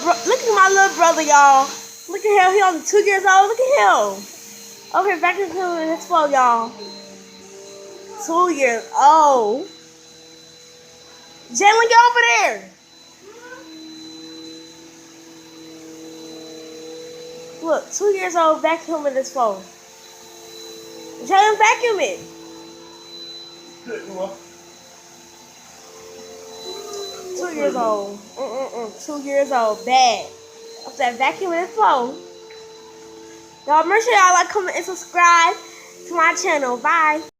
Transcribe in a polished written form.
Look at my little brother, y'all. Look at him. He only 2 years old. Look at him. Okay, back into this phone, y'all. 2 years old. Jalen, get over there. Look, 2 years old, vacuuming this phone. Jalen, vacuum it. 2 years old. 2 years old. Bad. I said vacuuming this phone. Y'all make sure y'all like, comment, and subscribe to my channel. Bye.